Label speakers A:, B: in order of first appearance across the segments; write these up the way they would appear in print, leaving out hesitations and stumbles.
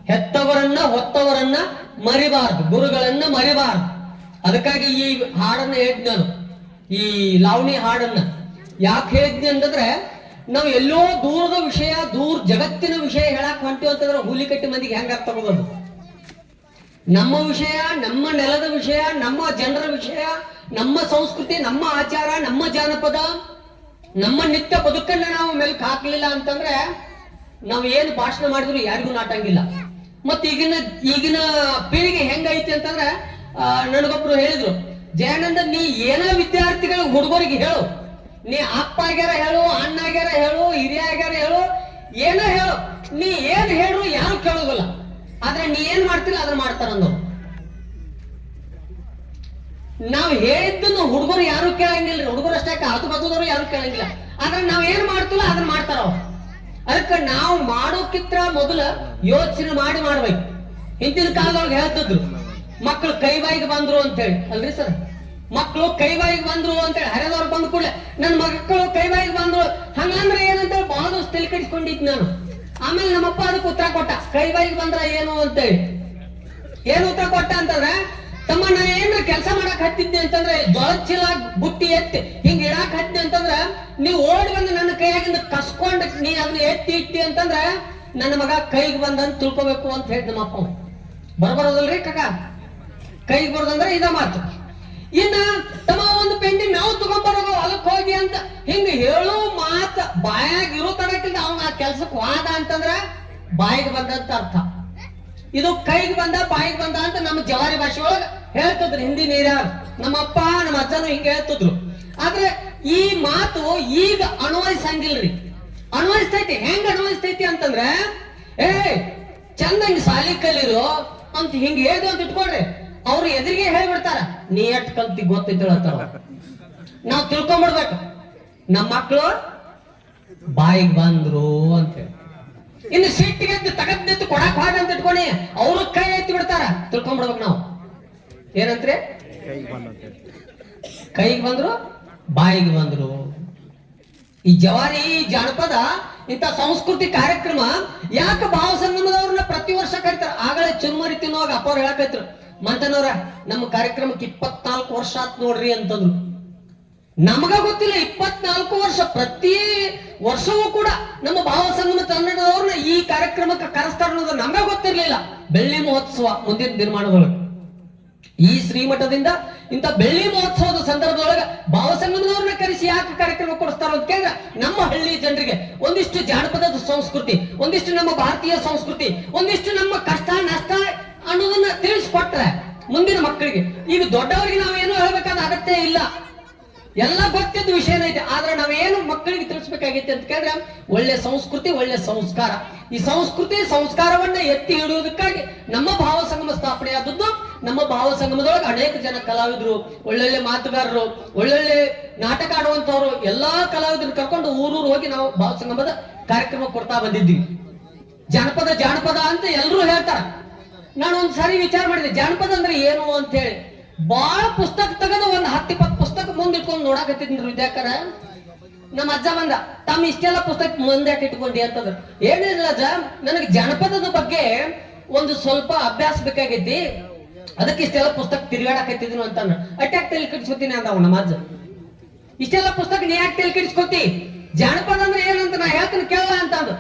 A: ಹೆತ್ತವರನ್ನ ಹೊತ್ತವರನ್ನ ಮರಿಬಾರ್ದು, ಗುರುಗಳನ್ನ ಮರಿಬಾರ್ದು. ಅದಕ್ಕಾಗಿ ಈ ಹಾಡನ್ನ ಹೇಳಿದ್ ನಾನು, ಈ ಲಾವಣಿ ಹಾಡನ್ನ ಯಾಕೆ ಹೇಳಿದ್ನಿ ಅಂತಂದ್ರೆ, ನಾವು ಎಲ್ಲೋ ದೂರದ ವಿಷಯ, ಜಗತ್ತಿನ ವಿಷಯ ಹೇಳಕ್ ಹೊಂಟಿವಿ ಅಂತಂದ್ರೆ ಹುಲಿ ಕಟ್ಟಿ ಮಂದಿಗೆ ಹೆಂಗ ಅರ್ಥ ಆಗೋದು? ನಮ್ಮ ವಿಷಯ, ನಮ್ಮ ನೆಲದ ವಿಷಯ, ನಮ್ಮ ಜನರ ವಿಷಯ, ನಮ್ಮ ಸಂಸ್ಕೃತಿ, ನಮ್ಮ ಆಚಾರ, ನಮ್ಮ ಜಾನಪದ, ನಮ್ಮ ನಿತ್ಯ ಬದುಕನ್ನ ನಾವು ಮೆಲ್ಕ್ ಹಾಕ್ಲಿಲ್ಲ ಅಂತಂದ್ರೆ ನಾವು ಏನು ಭಾಷಣ ಮಾಡಿದ್ರು ಯಾರಿಗೂ ನಾಟಂಗಿಲ್ಲ. ಮತ್ ಈಗಿನ ಪೀಳಿಗೆ ಹೆಂಗೈತಿ ಅಂತಂದ್ರೆ, ನನಗೊಬ್ರು ಹೇಳಿದ್ರು, ಜಯಾನಂದ ನೀ ಏನ ವಿದ್ಯಾರ್ಥಿಗಳ ಹುಡುಗರಿಗೆ ಹೇಳು, ನೀ ಅಪ್ಪ ಆಗ್ಯಾರ ಹೇಳು, ಅಣ್ಣ ಆಗ್ಯಾರ ಹೇಳು, ಹಿರಿಯ ಆಗ್ಯಾರ ಹೇಳು, ಏನೋ ಹೇಳು, ನೀ ಏನ್ ಹೇಳು ಯಾರು ಕೇಳೋದಿಲ್ಲ. ಆದ್ರೆ ನೀ ಏನ್ ಮಾಡ್ತಿಲ್ಲ ಅದನ್ನ ಮಾಡ್ತಾರ ಅಂದವ್ರು. ನಾವ್ ಹೇಳಿದ್ದನ್ನು ಹುಡುಗರು ಯಾರು ಕೇಳಂಗಿಲ್ರಿ, ಹುಡುಗರು ಅಷ್ಟೇ, ಆಜು ಬಾಜುದವರು ಯಾರು ಕೇಳಂಗಿಲ್ಲ. ಆದ್ರೆ ನಾವ್ ಏನ್ ಮಾಡ್ತಿಲ್ಲ ಅದನ್ನ ಮಾಡ್ತಾರ ಅವ್ರು. ಅದಕ್ಕೆ ನಾವು ಮಾಡೋಕ್ಕಿಂತ ಮೊದಲ ಯೋಚನೆ ಮಾಡಿ ಮಾಡ್ಬೇಕು. ಹಿಂದಿನ ಕಾಲದೊಳಗೆ ಹೇಳ್ತಿದ್ರು, ಮಕ್ಕಳು ಕೈವಾಯಿಗೆ ಬಂದ್ರು ಅಂತ ಹೇಳಿ, ಅಲ್ರಿ ಸರ್? ಮಕ್ಕಳು ಕೈವಾಯಿಗೆ ಬಂದ್ರು ಅಂತೇಳಿ ಹರಿದವ್ರು ಬಂದ ಕೂಡಲೇ ನನ್ನ ಮಕ್ಕಳು ಕೈವಾಯಿಗೆ ಬಂದ್ರು ಹಂಗಂದ್ರೆ ಏನಂತ ಬಹಳ ದಿವಸ ತಲೆ ಕೆಡಿಸ್ಕೊಂಡಿದ್ ನಾನು. ಆಮೇಲೆ ನಮ್ಮಪ್ಪ ಅದಕ್ಕೆ ಉತ್ತರ ಕೊಟ್ಟ, ಕೈವಾಯಿಗೆ ಬಂದ್ರ ಏನು ಅಂತೇಳಿ. ಏನು ಉತ್ತರ ಕೊಟ್ಟ ಅಂತಂದ್ರೆ, ತಮ್ಮ ನಾ ಏನ ಕೆಲಸ ಮಾಡಕ್ ಹತ್ತಿದ್ದೆ ಅಂತಂದ್ರೆ, ಜೋಳದ ಚೀಲ ಬುಟ್ಟಿ ಎತ್ತಿ ಹಿಂಗ್ ಇಡಾಕ್ ಹತ್ತಿದ್ದೆ ಅಂತಂದ್ರ ನೀವು ಓಡಿ ಬಂದು ನನ್ನ ಕೈಯಾಗಿಂದ ಕಸ್ಕೊಂಡ್ ನೀ ಅದನ್ನ ಎತ್ತಿ ಇಟ್ಟಿ ಅಂತಂದ್ರ ನನ್ನ ಮಗ ಕೈಗೆ ಬಂದಂತ ತಿಳ್ಕೊಬೇಕು ಅಂತ ಹೇಳಿದ್ ನಮ್ಮಪ್ಪ. ಬರಬರೋದಲ್ರಿ ಕಾಕ? ಕೈಗೆ ಬರೋದಂದ್ರೆ ಇದ ಮಾತು. ಇನ್ನ ತಮ್ಮ ಒಂದು ಪೆಂಡಿ ನಾವು ತಗೊಂಡ್ಬರೋದು ಹೊಲಕ್ ಹೋಗಿ ಅಂತ ಹಿಂಗ ಹೇಳೋ ಮಾತ ಬಾಯಾಗ ಇರೋ ತಡಕ್ಕಿಂತ ಅವನ ಆ ಕೆಲ್ಸಕ್ಕೆ ವಾದ ಅಂತಂದ್ರ ಬಾಯಿಗೆ ಬಂದಂತ ಅರ್ಥ. ಇದು ಕೈಗೆ ಬಂದ ಬಾಯಿಗೆ ಬಂದ ಅಂತ ನಮ್ಮ ಜವಾರಿ ಭಾಷೆ ಒಳಗ ಹೇಳ್ತಿದ್ರು ಹಿಂದಿ ನೀರ್ಯಾರು. ನಮ್ಮಪ್ಪ ನಮ್ಮ ಅಜ್ಜನು ಹಿಂಗ ಹೇಳ್ತಿದ್ರು. ಆದ್ರೆ ಈ ಮಾತು ಈಗ ಅನ್ವಯಿಸಂಗಿಲ್ರಿ. ಅನ್ವಯಿಸ್ತೈತಿ. ಹೆಂಗ ಅನ್ವಯಿಸ್ತೈತಿ ಅಂತಂದ್ರೆ, ಏ ಚಂದಂಗಿ ಸಾಲಿ ಕಲಿರು ಅಂತ ಹಿಂಗ ಹೇಳು ಅಂತ ಇಟ್ಕೊಡ್ರಿ, ಅವ್ರು ಎದುರಿಗೆ ಹೇಳ್ಬಿಡ್ತಾರ, ನೀ ಎಟ್ ಕಲ್ತಿ ಗೊತ್ತೈತೇಳತ್ತಾರ. ನಾವ್ ತಿಳ್ಕೊಂಡ್ಬಿಡ್ಬೇಕು, ನಮ್ಮ ಮಕ್ಕಳು ಬಾಯಿಗೆ ಬಂದ್ರು ಅಂತ ಹೇಳಿ. ಇನ್ನು ಸಿಟ್ಟಿಗೆ ತಗದ್ ಕೊಡಕ್ ಹಾಗ ಅಂತ ಇಟ್ಕೊಳಿ, ಅವ್ರ ಕೈ ಎತ್ತಿ ಬಿಡ್ತಾರ, ತಿಳ್ಕೊಂಡ್ಬಿಡ್ಬೇಕು ನಾವು. ಏನಂತ್ರಿ? ಕೈಗೆ ಬಂದ್ರು ಬಾಯಿಗೆ ಬಂದ್ರು. ಈ ಜವಾರಿ ಜಾನಪದ ಇಂಥ ಸಂಸ್ಕೃತಿ ಕಾರ್ಯಕ್ರಮ ಯಾಕೆ ಭಾವ ಸಂಗಮದವ್ರನ್ನ ಪ್ರತಿ ವರ್ಷ ಕರಿತಾರ? ಆಗಲೇ ಚುರುಮರಿ ತಿನ್ನುವಾಗ ಅಪ್ಪ ಅವ್ರು ಹೇಳಕೈತ್ರು, ಮಂತನವ್ರ ನಮ್ಮ ಕಾರ್ಯಕ್ರಮಕ್ಕೆ 24 ವರ್ಷ ಆತ್ ನೋಡ್ರಿ ಅಂತಂದ್ರು. ನಮಗ ಗೊತ್ತಿಲ್ಲ 24 ವರ್ಷ. ಪ್ರತಿ ವರ್ಷವೂ ಕೂಡ ನಮ್ಮ ಭಾವ ಸಂಗಮ ಕನ್ನಡದವ್ರನ್ನ ಈ ಕಾರ್ಯಕ್ರಮಕ್ಕೆ ಕರೆಸ್ತಾರ ಅನ್ನೋದು ನಮಗ ಗೊತ್ತಿರ್ಲಿಲ್ಲ. ಬೆಳ್ಳಿ ಮಹೋತ್ಸವ ಮುಂದಿನ ನಿರ್ಮಾಣದೊಳಗೆ ಈ ಶ್ರೀಮಠದಿಂದ ಇಂಥ ಬೆಳ್ಳಿ ಮಹೋತ್ಸವದ ಸಂದರ್ಭದೊಳಗ ಭಾವ ಸಂಗಮದವ್ರನ್ನ ಕರೆಸಿ ಯಾಕೆ ಕಾರ್ಯಕ್ರಮ ಕೊಡಿಸ್ತಾರ ಅಂತ ಕೇಳಿದ್ರೆ, ನಮ್ಮ ಹಳ್ಳಿ ಜನರಿಗೆ ಒಂದಿಷ್ಟು ಜಾನಪದದ ಸಂಸ್ಕೃತಿ, ಒಂದಿಷ್ಟು ನಮ್ಮ ಭಾರತೀಯ ಸಂಸ್ಕೃತಿ, ಒಂದಿಷ್ಟು ನಮ್ಮ ಕಷ್ಟ ನಷ್ಟ ಅನ್ನೋದನ್ನ ತಿಳಿಸ್ಕೊಟ್ರೆ ಮುಂದಿನ ಮಕ್ಕಳಿಗೆ. ಈಗ ದೊಡ್ಡವರಿಗೆ ನಾವೇನು ಹೇಳ್ಬೇಕಾದ ಅಗತ್ಯ ಇಲ್ಲ, ಎಲ್ಲ ಗೊತ್ತಿದ್ದ ವಿಷಯನ ಐತೆ. ಆದ್ರೆ ನಾವೇನು ಮಕ್ಕಳಿಗೆ ತಿಳಿಸ್ಬೇಕಾಗೈತೆ ಅಂತ ಕೇಳಿದ್ರೆ, ಒಳ್ಳೆ ಸಂಸ್ಕೃತಿ, ಒಳ್ಳೆ ಸಂಸ್ಕಾರ. ಈ ಸಂಸ್ಕೃತಿ ಸಂಸ್ಕಾರವನ್ನ ಎತ್ತಿ ಹಿಡಿಯೋದಕ್ಕಾಗಿ ನಮ್ಮ ಭಾವ ಸಂಗಮ ಸ್ಥಾಪನೆ ಆದದ್ದು. ನಮ್ಮ ಭಾವ ಸಂಗಮದೊಳಗೆ ಅನೇಕ ಜನ ಕಲಾವಿದರು, ಒಳ್ಳೊಳ್ಳೆ ಮಾತುಗಾರರು, ಒಳ್ಳೊಳ್ಳೆ ನಾಟಕ ಆಡುವಂತವ್ರು, ಎಲ್ಲಾ ಕಲಾವಿದರನ್ನ ಕರ್ಕೊಂಡು ಊರೂರು ಹೋಗಿ ನಾವು ಭಾವ ಸಂಗಮದ ಕಾರ್ಯಕ್ರಮ ಕೊಡ್ತಾ ಬಂದಿದ್ದೀವಿ. ಜಾನಪದ ಜಾನಪದ ಅಂತ ಎಲ್ಲರೂ ಹೇಳ್ತಾರ. ನಾನು ಒಂದ್ಸಾರಿ ವಿಚಾರ ಮಾಡಿದೆ, ಜಾನಪದ ಅಂದ್ರೆ ಏನು ಅಂತ ಹೇಳಿ. ಬಾಳ ಪುಸ್ತಕ ತೆಗೆದು ಒಂದು 10-20 ಪುಸ್ತಕ ಮುಂದೆ ಇಟ್ಕೊಂಡು ನೋಡಾಕತ್ತಿದ್ರು ವಿದ್ಯಾಕರ. ನಮ್ಮ ಅಜ್ಜ ಬಂದ, ತಮ್ಮ ಇಷ್ಟೆಲ್ಲ ಪುಸ್ತಕ ಮುಂದೆ ಇಟ್ಕೊಂಡಿ ಅಂತಂದ್ರು. ಏನಿಲ್ಲ ಅಜ್ಜ, ನನಗೆ ಜಾನಪದದ ಬಗ್ಗೆ ಒಂದು ಸ್ವಲ್ಪ ಅಭ್ಯಾಸ ಬೇಕಾಗೈತಿ, ಅದಕ್ಕೆ ಇಷ್ಟೆಲ್ಲ ಪುಸ್ತಕ ತಿರುಗಾಡಕತ್ತಿದ್ರು ಅಂತ. ಅಟ್ಯಾಕ್ ತಲೆ ಕೆಡಿಸ್ಕೊತೀನಿ ಅಂದವ ನಮ್ಮ ಅಜ್ಜ. ಇಷ್ಟೆಲ್ಲ ಪುಸ್ತಕ ನೀ ಯಾಕೆ ತಲೆ ಕೆಡಿಸ್ಕೊತಿ? ಜಾನಪದ ಅಂದ್ರೆ ಏನಂತ ನಾ ಹೇಳ್ತೀನಿ ಕೇಳ ಅಂತ ಅಂದು.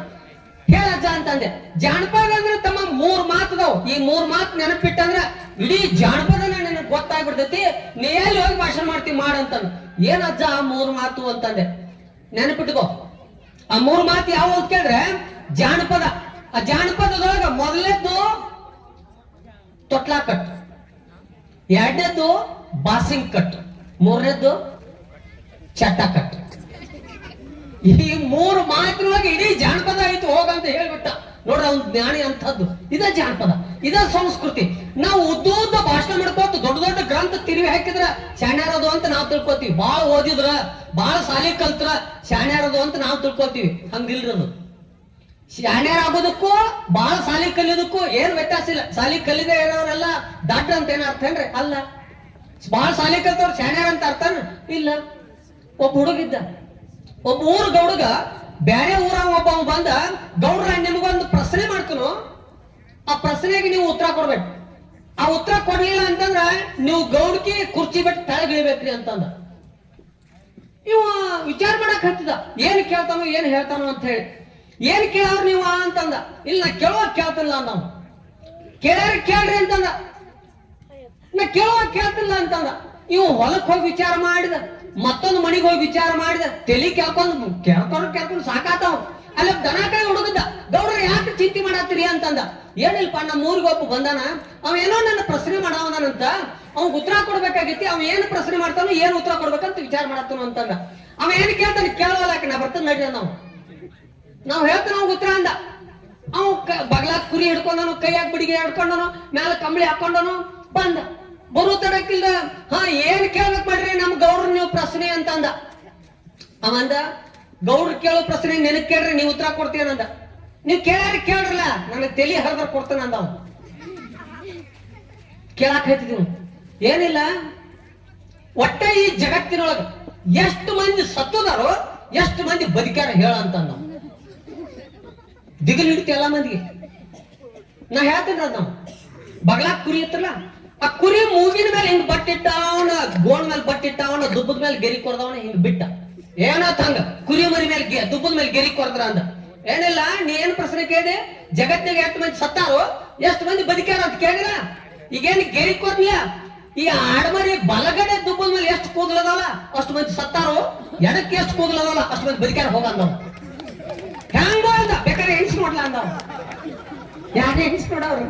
A: ಹೇಳಜ್ಜ ಅಂತಂದೆ. ಜಾನಪದ ಅಂದ್ರೆ ತಮ್ಮ 3 ಮಾತದವು. ಈ 3 ಮಾತು ನೆನಪಿಟ್ಟಂದ್ರ ಇಡೀ ಜಾನಪದನ ನನಗೆ ಗೊತ್ತಾಗ್ಬಿಡ್ತೈತಿ. ನೀ ಎಲ್ಲಿ ಹೋಗಿ ಭಾಷಣ ಮಾಡ್ತೀವಿ ಮಾಡಂತಂದು. ಏನಜ್ಜ ಆ 3 ಮಾತು ಅಂತಂದೆ. ನೆನಪಿಟ್ಕೋ, ಆ 3 ಮಾತು ಯಾವ ಅಂತ ಕೇಳಿದ್ರೆ ಜಾನಪದ. ಆ ಜಾನಪದದೊಳಗ ಮೊದಲನೇದ್ದು ತೊಟ್ಲಾ ಕಟ್, ಎರಡನೇದ್ದು ಬಾಸಿಂಗ್ ಕಟ್, ಮೂರನೇದ್ದು ಚಟ್ಟ ಕಟ್. ಈ 3 ಮಾತಿನೊಳಗೆ ಇಡೀ ಜಾನಪದ ಆಯ್ತು ಹೋಗಂತ ಹೇಳ್ಬಿಟ್ಟ. ನೋಡ್ರ ಅವ್ನ ಜ್ಞಾನಿ ಅಂತದ್ದು. ಇದ ಜಾನಪದ, ಇದ ಸಂಸ್ಕೃತಿ. ನಾವು ಉದ್ದ ಭಾಷಣ ಮಾಡ್ಕೋತ ದೊಡ್ಡ ದೊಡ್ಡ ಗ್ರಂಥ ತಿರುವಿ ಹಾಕಿದ್ರ ಶಾಣ್ಯಾರದು ಅಂತ ನಾವು ತಿಳ್ಕೊತೀವಿ. ಬಾಳ ಓದಿದ್ರ, ಬಾಳ ಸಾಲಿ ಕಲ್ತ್ರ ಶಾಣ್ಯಾರದು ಅಂತ ನಾವು ತಿಳ್ಕೊತೀವಿ. ಹಂಗಿಲ್ರದು. ಶಾಣ್ಯಾರ ಆಗೋದಕ್ಕೂ ಬಾಳ ಸಾಲಿ ಕಲಿಯೋದಕ್ಕೂ ಏನ್ ವ್ಯತ್ಯಾಸ ಇಲ್ಲ. ಸಾಲಿ ಕಲಿದೇ ಇರೋರೆಲ್ಲ ದಡ್ಡ ಅಂತ ಏನ ಅರ್ಥ ಏನ್ರಿ? ಅಲ್ಲ. ಬಾಳ ಸಾಲಿ ಕಲ್ತವ್ರು ಶಾಣ್ಯಾರ ಅಂತ ಅರ್ಥ ಇಲ್ಲ. ಒಬ್ಬ ಹುಡುಗಿದ್ದ, ಒಬ್ಬ ಊರ್ ಗೌಡಗ ಬೇರೆ ಊರ ಒಬ್ಬ ಬಂದ, ಗೌಡ್ರ ನಿಮಗೊಂದು ಪ್ರಶ್ನೆ ಮಾಡ್ತನು, ಆ ಪ್ರಶ್ನೆಗೆ ನೀವು ಉತ್ತರ ಕೊಡ್ಬೇಕು. ಆ ಉತ್ತರ ಕೊಡ್ಲಿಲ್ಲ ಅಂತಂದ್ರ ನೀವು ಗೌಡ್ಕಿ ಕುರ್ಚಿ ಬಿಟ್ಟು ತೆಳಗಿಳಿಬೇಕ್ರಿ ಅಂತಂದ. ಇವ ವಿಚಾರ ಮಾಡಕ್ ಹತ್ತಿದ, ಏನ್ ಕೇಳ್ತಾನೋ ಏನ್ ಹೇಳ್ತಾನೋ ಅಂತ ಹೇಳಿ. ಏನ್ ಕೇಳವ್ರ ನೀವ ಅಂತಂದ. ಇಲ್ಲ ನಾ ಕೇಳುವಾಗ ಕೇಳ್ತಿಲ್ಲ ಅಂದವ. ಕೇಳ್ಯಾರ ಕೇಳ್ರಿ ಅಂತಂದ. ನಾ ಕೇಳುವಾಗ ಕೇಳ್ತಿಲ್ಲ ಅಂತಂದ. ಇವು ಹೊಲಕ್ ಹೋಗಿ ವಿಚಾರ ಮಾಡಿದ, ಮತ್ತೊಂದು ಮನಿಗೆ ಹೋಗಿ ವಿಚಾರ ಮಾಡಿದ, ತಲಿ ಕೇಳ್ಕೊಂಡು ಸಾಕಾತಾವ. ಅಲ್ಲ ದನ ಕೈ ಹುಡುಗದ, ಗೌಡ್ರ ಯಾಕೆ ಚಿಂತೆ ಮಾಡತ್ತೀರಿ ಅಂತಂದ. ಏನಿಲ್ಪ ನಮ್ಮ ಊರಿಗೆ ಒಬ್ಬ ಬಂದಾನ, ಅವೇನೋ ನನ್ನ ಪ್ರಶ್ನೆ ಮಾಡವನಂತ, ಅವ್ನ್ ಉತ್ತರ ಕೊಡ್ಬೇಕಾಗಿತ್ತು. ಅವ್ ಏನ್ ಪ್ರಶ್ನೆ ಮಾಡ್ತಾನೋ ಏನ್ ಉತ್ತರ ಕೊಡ್ಬೇಕಂತ ವಿಚಾರ ಮಾಡತ್ತಾನ ಅಂತಂದ. ಅವ ಏನ್ ಕೇಳ್ತಾನೆ ಕೇಳವಲ್ಲ, ನಾ ಬರ್ತೇನೆ ನಡ್ರಿ ನಾವು ಹೇಳ್ತಾನ ಅವ್ನ ಉತ್ತರ ಅಂದ. ಅವ್ ಬಗ್ಲಾಕ್ ಕುರಿ ಹಿಡ್ಕೊಂಡನು, ಕೈಯಾಗ ಬಿಡಿಗೆ ಹಿಡ್ಕೊಂಡನು, ಮ್ಯಾಲ ಕಂಬಳಿ ಹಾಕೊಂಡನು, ಬಂದ. ಬರು ತಡಕಿಲ್ದ, ಹಾ ಏನ್ ಕೇಳ್ಬೇಕು ಮಾಡ್ರಿ ನಮ್ ಗೌಡ್ರ ನೀವು ಪ್ರಶ್ನೆ ಅಂತ ಅಂದ. ಅವಂದ, ಗೌಡ್ರ ಕೇಳೋ ಪ್ರಶ್ನೆ ನೆನಕ್ ಕೇಳ್ರಿ ನೀವು ಉತ್ತರ ಕೊಡ್ತೀನಂದ. ನೀವ್ ಕೇಳ್ಯಾರ ಕೇಳ್ರಲ್ಲ, ನನಗೆ ತಲಿ ಹರಿದ್ರ ಕೊಡ್ತಾನ ಅಂದ. ಅವ್ ಕೇಳಾಕ್ ಹೇಳ್ತಿದ್ವಿ. ಏನಿಲ್ಲ, ಒಟ್ಟ ಈ ಜಗತ್ತಿನೊಳಗ ಎಷ್ಟು ಮಂದಿ ಸತ್ತದಾರೋ ಎಷ್ಟು ಮಂದಿ ಬದುಕ್ಯಾರ ಹೇಳಂತ ನಾವು ದಿಗಲ್ ಹಿಡಿತಿ ಎಲ್ಲ ಮಂದಿಗೆ. ನಾ ಹೇಳ್ತೇನೆ ಅದ್ ನಾವು ಬಗ್ಲಾಕ್ ಕುರಿ ಇತ್ತಲ್ಲ, ಆ ಕುರಿ ಮೂಗಿನ ಮೇಲೆ ಹಿಂಗ್ ಬಟ್ಟಿಟ್ಟವನ, ಗೋಣ್ ಮೇಲೆ ಬಟ್ಟಿಟ್ಟವನ, ದುಬ್ಬದ ಮೇಲೆ ಗೆರಿ ಕೊರ್ದವನ ಹಿಂಗ್ ಬಿಟ್ಟ. ಏನಾತ್ ಹಂಗ ಕುರಿ ಮರಿ ಮೇಲೆ ದುಬ್ಬದ ಮೇಲೆ ಗೆರಿ ಕೊರ್ದ್ರ ಅಂದ. ಏನಿಲ್ಲ, ನೀ ಏನ್ ಪ್ರಶ್ನೆ ಕೇಳಿದೆ, ಜಗತ್ತಿನಾಗ ಎಷ್ಟು ಮಂದಿ ಸತ್ತಾರೋ ಎಷ್ಟು ಮಂದಿ ಬದುಕ್ಯಾರ ಅಂತ ಕೇಳಿಲ್ಲ. ಈಗೇನ್ ಗೆರಿ ಕೊರ್ಲಿಲ್ಲ, ಈ ಆಡ್ಮರಿ ಬಲಗಡೆ ದುಬ್ಬದ ಮೇಲೆ ಎಷ್ಟು ಕೂದಲದಲ್ಲ ಅಷ್ಟು ಮಂದಿ ಸತ್ತಾರೋ, ಎಡಕ್ಕೆ ಎಷ್ಟು ಕೂದಲದಲ್ಲ ಅಷ್ಟು ಮಂದಿ ಬದುಕ್ಯಾರ ಹೋಗಂದವ್. ಹೆಂಗ ಅಂದ, ಬೇಕಾದ್ರೆ ಎಣಿಸಿ ನೋಡ್ಲ ಅಂದವ್. ಯಾರು ಎಣಿಸಿ ನೋಡವ್ರು,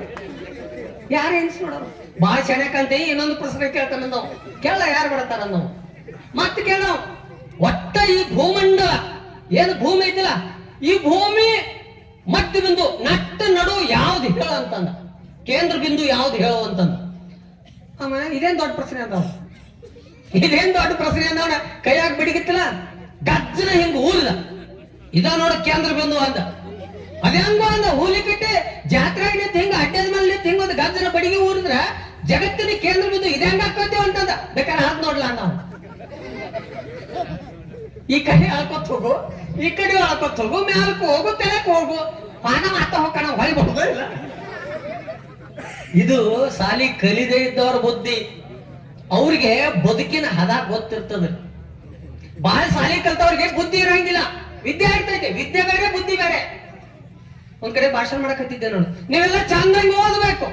A: ಯಾರು ಎಣಿಸಿ ನೋಡವ್ರು. ಬಾಳ ಚೆನ್ನಾಗಂತೆ ಇನ್ನೊಂದು ಪ್ರಶ್ನೆ ಕೇಳ್ತಾನ ನಾವು. ಕೇಳ ಯಾರು ಬಿಡತಾರ ನಾವು. ಮತ್ತೆ ಕೇಳವ್, ಒಟ್ಟ ಈ ಭೂಮಂಡಲ ಏನು ಭೂಮಿ ಐತಿಲ್ಲ, ಈ ಭೂಮಿ ಮಧ್ಯ ಬಿಂದು ನಟ್ಟ ನಡು ಯಾವ್ದು ಹೇಳು ಅಂತಂದ. ಕೇಂದ್ರ ಬಿಂದು ಯಾವ್ದು ಹೇಳು ಅಂತಂದ. ಆಮೇಲೆ ಇದೇನ್ ದೊಡ್ಡ ಪ್ರಶ್ನೆ ಅಂದವ, ಇದೇನ್ ದೊಡ್ಡ ಪ್ರಶ್ನೆ ಅಂದವನ. ಕೈಯಾಗ ಬಿಡಿಗಿತ್ತಲ್ಲ, ಗಜ್ಜನ ಹಿಂಗ ಊರಿದ, ಇದ ನೋಡ ಕೇಂದ್ರ ಬಿಂದು ಅಂದ. ಅದೇಂಗ ಅಂದ, ಹೂಲಿ ಕಟ್ಟಿ ಜಾತ್ರೆ ಹಿಂಗ ಅಡ್ಡದ ಮೇಲೆ ನಿಂತ ಹಿಂಗ ಒಂದು ಗಜ್ಜನ ಬಡಿಗೆ ಊರಿದ್ರ ಜಗತ್ತಿನ ಕೇಂದ್ರ ಬಿಂದು ಇದ ಹೆಂಗ ಹಾಕೋತೀವ ಅಂತಂದ. ಬೇಕಾದ್ರೆ ಹಾಕ್ ನೋಡ್ಲಾ ಅಂದವ. ಈ ಕಡೆ ಆಳ್ಕೊತ್ ಹೋಗು, ಈ ಕಡೆ ಆಳ್ಕೊತ್ ಹೋಗು, ಮ್ಯಾಲಕ್ ಹೋಗು, ತೆಳಕ್ ಹೋಗು, ಪಾನ ಮಾಡ್ತಾ ಹೋಗೋಣ, ಹೊಳಿ ಬರೋದ ಇಲ್ಲ. ಇದು ಸಾಲಿ ಕಲಿದೇ ಇದ್ದವ್ರ ಬುದ್ಧಿ. ಅವ್ರಿಗೆ ಬದುಕಿನ ಹದ ಗೊತ್ತಿರ್ತದ. ಬಹಳ ಸಾಲಿ ಕಲ್ತವ್ರಿಗೆ ಬುದ್ಧಿ ಇರಂಗಿಲ್ಲ. ವಿದ್ಯೆ ಇರ್ತೈತೆ, ವಿದ್ಯೆ ಬೇರೆ ಬುದ್ಧಿ ಬೇರೆ. ಒಂದ್ ಕಡೆ ಭಾಷಣ ಮಾಡಕತ್ತಿದ್ದೆ ನೋಡು, ನೀವೆಲ್ಲ ಚಂದಂಗ್ ಓದ್ಬೇಕು.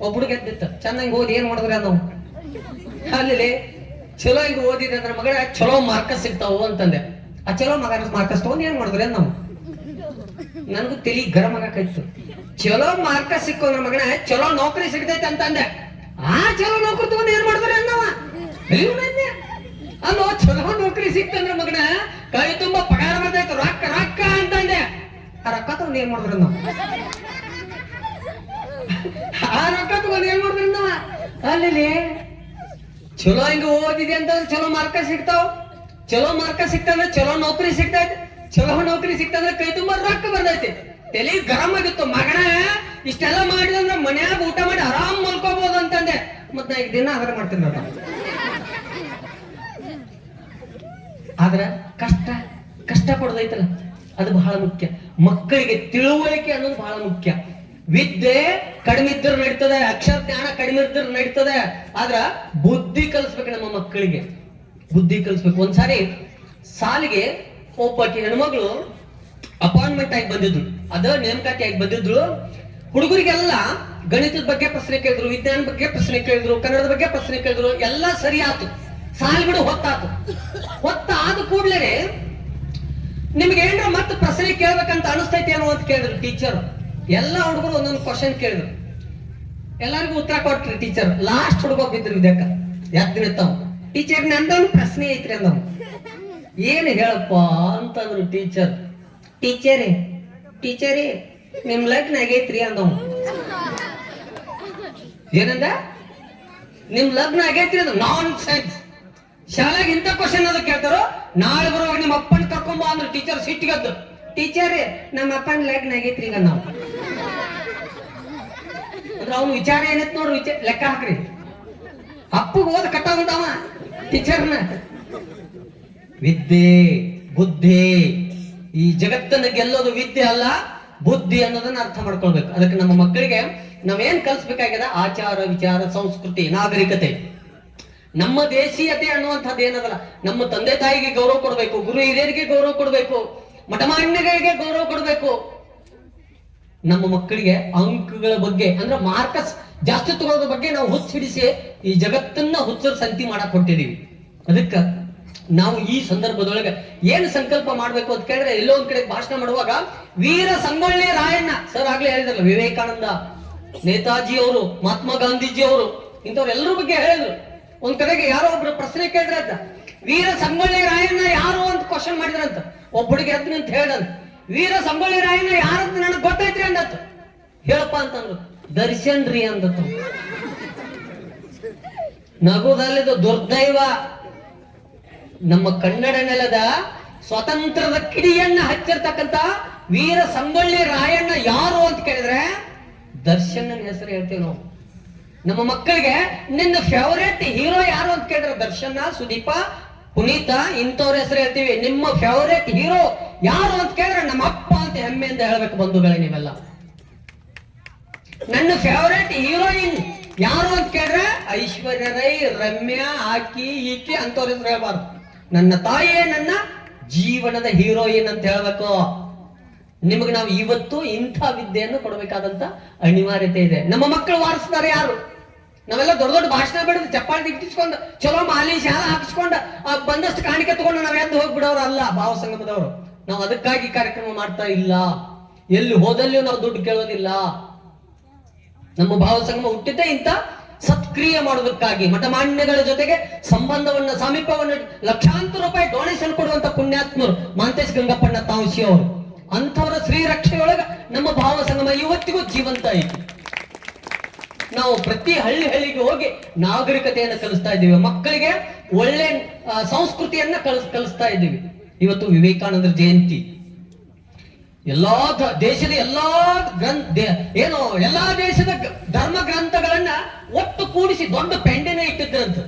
A: ಒಬ್ಬಳು ಗೆದ್ದಿತ್ತ, ಚಂದಂಗ್ ಓದಿ ಏನ್ ಮಾಡಿದ್ರೆ ನಾವು ಅಲ್ಲಿ ಚಲೋ ಹಿಂಗ ಓದಿದೆ ಅಂದ್ರೆ ಮಗಳ ಚಲೋ ಮಾರ್ಕಸ್ ಸಿಗ್ತಾವು ಅಂತಂದೆ. ಆ ಚಲೋ ಮಾರ್ಕಸ್ ತಗೊಂಡ್ ಏನ್ ಮಾಡಿದ್ರೆ ನಾವು, ನನ್ಗೂ ತಲಿ ಗರಂ ಆಗಕೈತು. ಚಲೋ ಮಾರ್ಕಸ್ ಸಿಕ್ಕೋ ನನ್ನ ಮಗನ ಚಲೋ ನೌಕರಿ ಸಿಗ್ತೈತೆ ಅಂತಂದೆ. ಆ ಚಲೋ ನೌಕರಿ ತಗೊಂಡ್ ಏನ್ ಮಾಡಿದ್ರೆ ಅನ್ನವ ಅಲ್ಲೋ, ಚಲೋ ನೌಕರಿ ಸಿಕ್ತಂದ್ರ ಮಗನ ಕೈ ತುಂಬಾ ಪಗಾರ ಬರ್ತೈತೆ, ರೊಕ್ಕ ರೊಕ್ಕ ಅಂತಂದೆ. ಆ ರೊಕ್ಕ ತಗೊಂಡ್ ಏನ್ ಮಾಡಿದ್ರ ನಾವು, ಆ ರೊಕ್ಕ ತಗೊಂಡ್ ಏನ್ ಮಾಡಿದ್ರ ನಾವ. ಅಲ್ಲಿ ಚಲೋ ಹಿಂಗ ಓದಿದೆ ಅಂತಂದ್ರೆ ಚಲೋ ಮಾರ್ಕ ಸಿಗ್ತಾವ, ಚಲೋ ಮಾರ್ಕ ಸಿಕ್ತಂದ್ರೆ ಚಲೋ ನೌಕರಿ ಸಿಗ್ತೈತೆ, ಚಲೋ ನೌಕರಿ ಸಿಕ್ತಂದ್ರೆ ಕೈ ತುಂಬಾ ರೊಕ್ಕ ಬರ್ತೈತಿ. ತಲೆ ಗರಂ ಆಗಿತ್ತು. ಮಗನ ಇಷ್ಟೆಲ್ಲ ಮಾಡಿದಂದ್ರೆ ಮನ್ಯಾಗ ಊಟ ಮಾಡಿ ಆರಾಮ್ ಮಲ್ಕೋಬಹುದು ಅಂತಂದೆ. ಮತ್ ನಾ ಈಗ ದಿನ ಆಧಾರ ಮಾಡ್ತೀನಿ. ಆದ್ರ ಕಷ್ಟ ಪಡೋದೈತಲ್ಲ ಅದು ಬಹಳ ಮುಖ್ಯ. ಮಕ್ಕಳಿಗೆ ತಿಳುವಳಿಕೆ ಅನ್ನೋದು ಬಹಳ ಮುಖ್ಯ. ವಿದ್ಯೆ ಕಡಿಮೆ ಇದ್ದರೂ ನಡೀತದೆ, ಅಕ್ಷರ ಜ್ಞಾನ ಕಡಿಮೆ ಇದ್ದರೂ ನಡೀತದೆ. ಆದ್ರ ಬುದ್ಧಿ ಕಲಿಸ್ಬೇಕು, ನಮ್ಮ ಮಕ್ಕಳಿಗೆ ಬುದ್ಧಿ ಕಲಿಸ್ಬೇಕು. ಒಂದ್ಸಾರಿ ಸಾಲಿಗೆ ಒಬ್ಬಾಕಿ ಹೆಣ್ಮಗಳು ಅಪಾಯಿಂಟ್ಮೆಂಟ್ ಆಗಿ ಬಂದಿದ್ರು, ಅದ ನೇಮಕಾತಿ ಆಗಿ ಬಂದಿದ್ರು. ಹುಡುಗರಿಗೆಲ್ಲ ಗಣಿತದ ಬಗ್ಗೆ ಪ್ರಶ್ನೆ ಕೇಳಿದ್ರು, ವಿಜ್ಞಾನ ಬಗ್ಗೆ ಪ್ರಶ್ನೆ ಕೇಳಿದ್ರು, ಕನ್ನಡದ ಬಗ್ಗೆ ಪ್ರಶ್ನೆ ಕೇಳಿದ್ರು. ಎಲ್ಲ ಸರಿ ಆತು, ಸಾಲ್ ಬಿಡು ಹೊತ್ತಾತು. ಹೊತ್ತಾದ ಕೂಡ್ಲೇ ನಿಮ್ಗೆ ಏನ್ರ ಮತ್ತೆ ಪ್ರಶ್ನೆ ಕೇಳ್ಬೇಕಂತ ಅನಿಸ್ತೈತಿ ಏನೋ ಅಂತ ಕೇಳಿದ್ರು ಟೀಚರ್. ಎಲ್ಲ ಹುಡುಗರು ಒಂದೊಂದು ಕ್ವಶನ್ ಕೇಳಿದ್ರು, ಎಲ್ಲರಿಗೂ ಉತ್ತರ ಕೊಟ್ರಿ ಟೀಚರ್. ಲಾಸ್ಟ್ ಹುಡುಗ ಬಿದ್ರು ಇದಕ್ಕ ಎದ್ದಿರ್ತಾವ. ಟೀಚರ್ ನಂದೊಂದು ಪ್ರಶ್ನೆ ಐತ್ರಿ ಅಂದವ್. ಏನ್ ಹೇಳಪ್ಪ ಅಂತಂದ್ರು ಟೀಚರ್. ಟೀಚರೇ ನಿಮ್ ಲಗ್ನ ಆಗೈತ್ರಿ ಅಂದವ್. ಏನಂದ, ನಿಮ್ ಲಗ್ನ ಆಗೈತ್ರಿ ಅಂದ. ನಾನ್ ಸೆನ್ಸ್. ಶಾಲೆಗೆ ಇಂಥ ಕ್ವಶನ್ ಅದು ಕೇಳ್ತಾರೋ. ನಾಳೆ ಬರುವಾಗ ನಿಮ್ಮ ಅಪ್ಪನ ಕರ್ಕೊಂಬ ಅಂದ್ರು ಟೀಚರ್ ಸಿಟ್ಟಿಗದ್ದು. ಟೀಚರ್ ನಮ್ಮ ಅಪ್ಪನ ಲಗ್ನ ಆಗೈತ್ರಿ ಈಗ ನಾವು ಅಂದ್ರೆ ಅವ್ನ ವಿಚಾರ ಏನೈತ್ ನೋಡ್ರಿ, ಲೆಕ್ಕ ಹಾಕ್ರಿ. ಅಪ್ಪಗೆ ಓದ್ ಕಟ್ಟಾಗಂತಾವ ಟೀಚರ್ನ. ವಿದ್ಯೆ ಬುದ್ಧಿ, ಈ ಜಗತ್ತನ್ನ ಗೆಲ್ಲೋದು ವಿದ್ಯೆ ಅಲ್ಲ, ಬುದ್ಧಿ ಅನ್ನೋದನ್ನ ಅರ್ಥ ಮಾಡ್ಕೊಳ್ಬೇಕು. ಅದಕ್ಕೆ ನಮ್ಮ ಮಕ್ಕಳಿಗೆ ನಾವೇನ್ ಕಲಿಸ್ಬೇಕಾಗಿದೆ, ಆಚಾರ ವಿಚಾರ ಸಂಸ್ಕೃತಿ ನಾಗರಿಕತೆ, ನಮ್ಮ ದೇಶೀಯತೆ ಅನ್ನುವಂಥದ್ದು ಏನದಲ್ಲ, ನಮ್ಮ ತಂದೆ ತಾಯಿಗೆ ಗೌರವ ಕೊಡಬೇಕು, ಗುರು ಹಿರಿಯರಿಗೆ ಗೌರವ ಕೊಡಬೇಕು, ಮಠಮಾನ್ಯಗಳಿಗೆ ಗೌರವ ಕೊಡಬೇಕು. ನಮ್ಮ ಮಕ್ಕಳಿಗೆ ಅಂಕಗಳ ಬಗ್ಗೆ ಅಂದ್ರೆ ಮಾರ್ಕಸ್ ಜಾಸ್ತಿ ತಗೊಳ್ಳೋದ್ರ ಬಗ್ಗೆ ನಾವು ಹುಚ್ಚಿಡಿಸಿ ಈ ಜಗತ್ತನ್ನ ಹುಚ್ಚರ ಸಂತಿ ಮಾಡಕ್ ಹೊಂಟಿದೀವಿ. ಅದಕ್ಕ ನಾವು ಈ ಸಂದರ್ಭದೊಳಗೆ ಏನು ಸಂಕಲ್ಪ ಮಾಡ್ಬೇಕು ಅಂತ ಕೇಳಿದ್ರೆ, ಎಲ್ಲೋ ಒಂದ್ ಕಡೆ ಭಾಷಣ ಮಾಡುವಾಗ ವೀರ ಸಂಗೊಳ್ಳಿ ರಾಯಣ್ಣ ಸರ್ ಆಗ್ಲೇ ಹೇಳಿದ್ರಲ್ಲ, ವಿವೇಕಾನಂದ, ನೇತಾಜಿ ಅವರು, ಮಹಾತ್ಮ ಗಾಂಧೀಜಿ ಅವರು, ಇಂಥವ್ರೆಲ್ಲರ ಬಗ್ಗೆ ಹೇಳಿದ್ರು. ಒಂದ್ ಕಡೆಗೆ ಯಾರೋ ಒಬ್ರು ಪ್ರಶ್ನೆ ಕೇಳಿದ್ರಂತ, ವೀರ ಸಂಗೊಳ್ಳಿ ರಾಯಣ್ಣ ಯಾರು ಅಂತ ಕ್ವಶನ್ ಮಾಡಿದ್ರಂತ. ಒಬ್ಬಳಿಗೆ ಎದ್ದು ಅಂತ ಹೇಳಂತ, ವೀರ ಸಂಗೊಳ್ಳಿ ರಾಯಣ್ಣ ಯಾರಂತ ನನಗೆ ಗೊತ್ತೈತ್ರಿ ಅಂದತ್. ಹೇಳಪ್ಪ ಅಂತಂದ್ರು, ದರ್ಶನ್ ರೀ ಅಂದತ್ತು. ನಗುದಲ್ಲಿದ್ದು ದುರ್ದೈವ. ನಮ್ಮ ಕನ್ನಡ ನೆಲದ ಸ್ವತಂತ್ರದ ಕಿಡಿಯನ್ನ ಹಚ್ಚಿರ್ತಕ್ಕಂತ ವೀರ ಸಂಗೊಳ್ಳಿ ರಾಯಣ್ಣ ಯಾರು ಅಂತ ಕೇಳಿದ್ರೆ ದರ್ಶನ್ ಹೆಸರು ಹೇಳ್ತೇವೆ ನಾವು. ನಮ್ಮ ಮಕ್ಕಳಿಗೆ ನಿನ್ನ ಫೇವರೇಟ್ ಹೀರೋ ಯಾರು ಅಂತ ಕೇಳಿದ್ರೆ ದರ್ಶನ, ಸುದೀಪ, ಪುನೀತ ಇಂಥವ್ರ ಹೆಸರು ಹೇಳ್ತೀವಿ. ನಿಮ್ಮ ಫೇವರೇಟ್ ಹೀರೋ ಯಾರು ಅಂತ ಕೇಳಿದ್ರೆ ನಮ್ಮ ಅಪ್ಪ ಅಂತ ಹೆಮ್ಮೆಯಿಂದ ಹೇಳ್ಬೇಕು ಬಂಧುಗಳೇ ನೀವೆಲ್ಲ. ನನ್ನ ಫೇವರೇಟ್ ಹೀರೋಯಿನ್ ಯಾರು ಅಂತ ಕೇಳಿದ್ರೆ ಐಶ್ವರ್ಯ ರೈ, ರಮ್ಯಾ, ಆಕಿ ಈಕಿ ಅಂತವ್ರ ಹೆಸರು ಹೇಳ್ಬಾರ್ದು. ನನ್ನ ತಾಯಿಯೇ ನನ್ನ ಜೀವನದ ಹೀರೋಯಿನ್ ಅಂತ ಹೇಳ್ಬೇಕು. ನಿಮಗೆ ನಾವು ಇವತ್ತು ಇಂಥ ವಿದ್ಯೆಯನ್ನು ಕೊಡಬೇಕಾದಂತ ಅನಿವಾರ್ಯತೆ ಇದೆ. ನಮ್ಮ ಮಕ್ಕಳು ವಾರಿಸ್ತಾರೆ ಯಾರು? ನಾವೆಲ್ಲ ದೊಡ್ಡ ದೊಡ್ಡ ಭಾಷಣ ಬಿಡೋದು, ಚಪ್ಪಾಳಿ ಇಟ್ಟಿಸ್ಕೊಂಡು ಚಲೋ ಮಾಲಿ ಶಾಲ ಹಾಕಿಸ್ಕೊಂಡು ಬಂದಷ್ಟು ಕಾಣಿಕೆ ತಗೊಂಡು ನಾವ್ ಎದ್ದು ಹೋಗ್ಬಿಡೋರು ಅಲ್ಲ ಭಾವ ಸಂಗಮದವರು. ನಾವು ಅದಕ್ಕಾಗಿ ಕಾರ್ಯಕ್ರಮ ಮಾಡ್ತಾ ಇಲ್ಲ. ಎಲ್ಲಿ ಹೋದಲ್ಲಿಯೂ ನಾವು ದುಡ್ಡು ಕೇಳೋದಿಲ್ಲ. ನಮ್ಮ ಭಾವ ಸಂಗಮ ಹುಟ್ಟಿದ್ದೇ ಇಂಥ ಸತ್ಕ್ರಿಯೆ ಮಾಡೋದಕ್ಕಾಗಿ, ಮಠಮಾನ್ಯಗಳ ಜೊತೆಗೆ ಸಂಬಂಧವನ್ನ, ಸಮೀಪವನ್ನ, ಲಕ್ಷಾಂತರ ರೂಪಾಯಿ ಡೊನೇಷನ್ ಕೊಡುವಂತ ಪುಣ್ಯಾತ್ಮರು ಮಾಂತೇಶ್ ಗಂಗಪ್ಪಣ್ಣ ತಾಂಶಿ ಅವರು. ಅಂಥವರ ಶ್ರೀರಕ್ಷೆಯೊಳಗ ನಮ್ಮ ಭಾವ ಸಂಗಮ ಇವತ್ತಿಗೂ ಜೀವಂತ ಐತಿ. ನಾವು ಪ್ರತಿ ಹಳ್ಳಿಗೆ ಹೋಗಿ ನಾಗರಿಕತೆಯನ್ನು ಕಲಿಸ್ತಾ ಇದ್ದೀವಿ, ಮಕ್ಕಳಿಗೆ ಒಳ್ಳೆ ಸಂಸ್ಕೃತಿಯನ್ನ ಕಲಿಸ್ತಾ ಇದ್ದೀವಿ. ಇವತ್ತು ವಿವೇಕಾನಂದರ ಜಯಂತಿ. ಎಲ್ಲಾ ದೇಶದ ಎಲ್ಲಾ ದೇಶದ ಧರ್ಮ ಗ್ರಂಥಗಳನ್ನ ಒಟ್ಟು ಕೂಡಿಸಿ ದೊಡ್ಡ ಪೆಂಡೆನ ಇಟ್ಟಿದ್ರಂತ.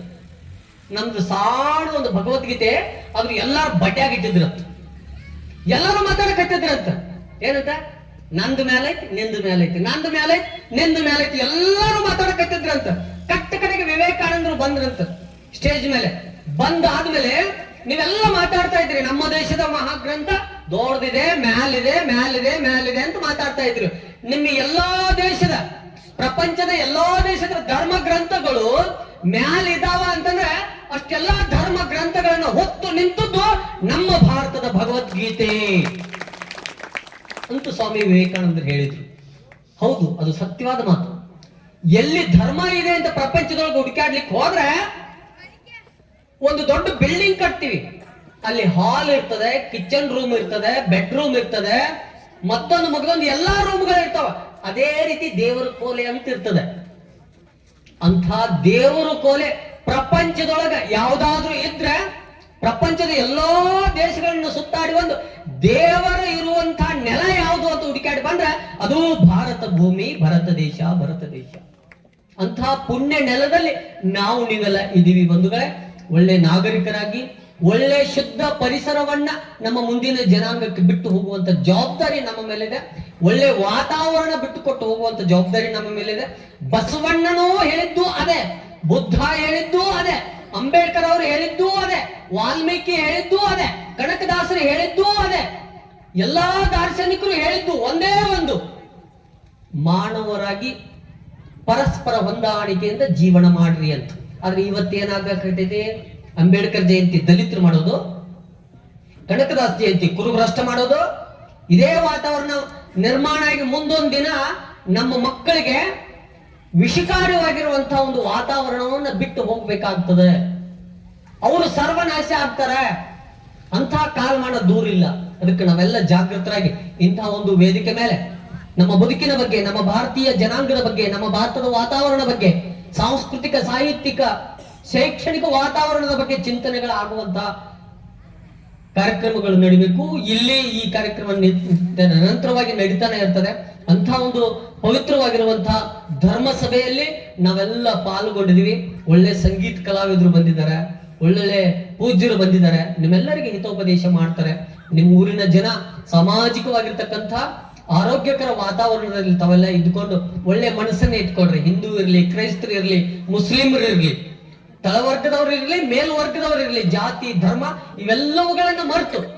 A: ನಮ್ದು ಸಾಡು ಒಂದು ಭಗವದ್ಗೀತೆ ಅದ್ರ ಎಲ್ಲಾರು ಬಡ್ಯಾಗಿ ಇಟ್ಟಿದ್ರಂತ. ಎಲ್ಲರೂ ಮಾತಾಡಕತ್ತಿದ್ರಂತ. ಏನಂತ? ನಂದು ಮೇಲೈತಿ, ನಿಂದು ಮೇಲೈತಿ, ನಂದು ಮೇಲೈತಿ, ನಿಂದು ಮೇಲೈತಿ, ಎಲ್ಲರೂ ಮಾತಾಡಕತ್ತಿದ್ರಂತ. ಕಡೆಗೆ ವಿವೇಕಾನಂದರು ಬಂದ್ರಂತ ಸ್ಟೇಜ್ ಮೇಲೆ. ಬಂದಾದ್ಮೇಲೆ ನೀವೆಲ್ಲ ಮಾತಾಡ್ತಾ ಇದ್ರಿ, ನಮ್ಮ ದೇಶದ ಮಹಾಗ್ರಂಥ ದೊಡ್ಡದಿದೆ, ಮ್ಯಾಲಿದೆ, ಮ್ಯಾಲಿದೆ, ಮ್ಯಾಲಿದೆ ಅಂತ ಮಾತಾಡ್ತಾ ಇದ್ರು. ನಿಮ್ಮ ಎಲ್ಲಾ ದೇಶದ, ಪ್ರಪಂಚದ ಎಲ್ಲಾ ದೇಶದ ಧರ್ಮ ಗ್ರಂಥಗಳು ಮ್ಯಾಲಿದಾವ ಅಂತಂದ್ರೆ ಅಷ್ಟೆಲ್ಲಾ ಧರ್ಮ ಗ್ರಂಥಗಳನ್ನ ಹೊತ್ತು ನಿಂತದ್ದು ನಮ್ಮ ಭಾರತದ ಭಗವದ್ಗೀತೆ ಅಂತೂ ಸ್ವಾಮಿ ವಿವೇಕಾನಂದರು ಹೇಳಿದ್ರು. ಹೌದು, ಅದು ಸತ್ಯವಾದ ಮಾತು. ಎಲ್ಲಿ ಧರ್ಮ ಇದೆ ಅಂತ ಪ್ರಪಂಚದೊಳಗೆ ಹುಡುಕಾಡ್ಲಿಕ್ಕೆ ಹೋದ್ರೆ ಒಂದು ದೊಡ್ಡ ಬಿಲ್ಡಿಂಗ್ ಕಟ್ತೀವಿ, ಅಲ್ಲಿ ಹಾಲ್ ಇರ್ತದೆ, ಕಿಚನ್ ರೂಮ್ ಇರ್ತದೆ, ಬೆಡ್ರೂಮ್ ಇರ್ತದೆ, ಮತ್ತೊಂದು ಮಗದೊಂದು ಎಲ್ಲಾ ರೂಮ್ಗಳು ಇರ್ತಾವ. ಅದೇ ರೀತಿ ದೇವರ ಕೋಲೆ ಅಂತ ಇರ್ತದೆ. ಅಂಥ ದೇವರ ಕೋಲೆ ಪ್ರಪಂಚದೊಳಗ ಯಾವ್ದಾದ್ರೂ ಇದ್ರೆ ಪ್ರಪಂಚದ ಎಲ್ಲಾ ದೇಶಗಳನ್ನ ಸುತ್ತಾಡಿ ಒಂದು ದೇವರ ಇರುವಂತಹ ನೆಲ ಯಾವುದು ಅಂತ ಹುಡುಕಾಡಿ ಬಂದ್ರೆ ಅದು ಭಾರತ ಭೂಮಿ, ಭಾರತ ದೇಶ, ಭಾರತ ದೇಶ. ಅಂತಹ ಪುಣ್ಯ ನೆಲದಲ್ಲಿ ನಾವು ನೀವೆಲ್ಲ ಇದೀವಿ ಬಂಧುಗಳೇ. ಒಳ್ಳೆ ನಾಗರಿಕರಾಗಿ ಒಳ್ಳೆ ಶುದ್ಧ ಪರಿಸರವನ್ನ ನಮ್ಮ ಮುಂದಿನ ಜನಾಂಗಕ್ಕೆ ಬಿಟ್ಟು ಹೋಗುವಂತ ಜವಾಬ್ದಾರಿ ನಮ್ಮ ಮೇಲಿದೆ. ಒಳ್ಳೆ ವಾತಾವರಣ ಬಿಟ್ಟು ಕೊಟ್ಟು ಹೋಗುವಂತ ಜವಾಬ್ದಾರಿ ನಮ್ಮ ಮೇಲಿದೆ. ಬಸವಣ್ಣನೂ ಹೇಳಿದ್ದು ಅದೇ, ಬುದ್ಧ ಹೇಳಿದ್ದು ಅದೇ, ಅಂಬೇಡ್ಕರ್ ಅವರು ಹೇಳಿದ್ದು ಅದೇ, ವಾಲ್ಮೀಕಿ ಹೇಳಿದ್ದು ಅದೇ, ಕನಕದಾಸರು ಹೇಳಿದ್ದು ಅದೇ, ಎಲ್ಲಾ ದಾರ್ಶನಿಕರು ಹೇಳಿದ್ದು ಒಂದೇ ಒಂದು, ಮಾನವರಾಗಿ ಪರಸ್ಪರ ಹೊಂದಾಣಿಕೆಯಿಂದ ಜೀವನ ಮಾಡ್ರಿ ಅಂತ. ಆದ್ರೆ ಇವತ್ತೇನಾಗತೈತೆ? ಅಂಬೇಡ್ಕರ್ ಜಯಂತಿ ದಲಿತರು ಮಾಡೋದು, ಕನಕದಾಸ್ ಜಯಂತಿ ಕುರುಭ್ರಷ್ಟ ಮಾಡೋದು, ಇದೇ ವಾತಾವರಣ ನಿರ್ಮಾಣ ಆಗಿ ಮುಂದೊಂದು ದಿನ ನಮ್ಮ ಮಕ್ಕಳಿಗೆ ವಿಷಕಾರಿಯಾಗಿರುವಂತಹ ಒಂದು ವಾತಾವರಣವನ್ನ ಬಿಟ್ಟು ಹೋಗ್ಬೇಕಾಗ್ತದೆ. ಅವರು ಸರ್ವನಾಶ ಆಗ್ತಾರೆ. ಅಂತಹ ಕಾಲಮಾನ ದೂರ ಇಲ್ಲ. ಅದಕ್ಕೆ ನಾವೆಲ್ಲ ಜಾಗೃತರಾಗಿ ಇಂತಹ ಒಂದು ವೇದಿಕೆ ಮೇಲೆ ನಮ್ಮ ಬದುಕಿನ ಬಗ್ಗೆ, ನಮ್ಮ ಭಾರತೀಯ ಜನಾಂಗದ ಬಗ್ಗೆ, ನಮ್ಮ ಭಾರತದ ವಾತಾವರಣ ಬಗ್ಗೆ, ಸಾಂಸ್ಕೃತಿಕ, ಸಾಹಿತ್ಯಿಕ, ಶೈಕ್ಷಣಿಕ ವಾತಾವರಣದ ಬಗ್ಗೆ ಚಿಂತನೆಗಳಾಗುವಂತಹ ಕಾರ್ಯಕ್ರಮಗಳು ನಡಿಬೇಕು. ಇಲ್ಲಿ ಈ ಕಾರ್ಯಕ್ರಮ ನಿರಂತರವಾಗಿ ನಡೀತಾನೆ ಇರ್ತದೆ. ಅಂತಹ ಒಂದು ಪವಿತ್ರವಾಗಿರುವಂತಹ ಧರ್ಮ ಸಭೆಯಲ್ಲಿ ನಾವೆಲ್ಲ ಪಾಲ್ಗೊಂಡಿದೀವಿ. ಒಳ್ಳೆ ಸಂಗೀತ ಕಲಾವಿದರು ಬಂದಿದ್ದಾರೆ, ಒಳ್ಳೊಳ್ಳೆ ಪೂಜ್ಯರು ಬಂದಿದ್ದಾರೆ, ನಿಮ್ಮೆಲ್ಲರಿಗೆ ಹಿತೋಪದೇಶ ಮಾಡ್ತಾರೆ. ನಿಮ್ಮ ಊರಿನ ಜನ ಸಾಮಾಜಿಕವಾಗಿರ್ತಕ್ಕಂಥ ಆರೋಗ್ಯಕರ ವಾತಾವರಣದಲ್ಲಿ ತಾವೆಲ್ಲ ಇದ್ಕೊಂಡು ಒಳ್ಳೆ ಮನಸ್ಸನ್ನ ಇಟ್ಕೊಡ್ರಿ. ಹಿಂದೂ ಇರ್ಲಿ, ಕ್ರೈಸ್ತರು ಇರ್ಲಿ, ಮುಸ್ಲಿಮರು ಇರ್ಲಿ, ತಳವರ್ಗದವ್ರು ಇರ್ಲಿ, ಮೇಲ್ವರ್ಗದವ್ರು ಇರ್ಲಿ, ಜಾತಿ ಧರ್ಮ ಇವೆಲ್ಲವುಗಳನ್ನ ಮರೆತು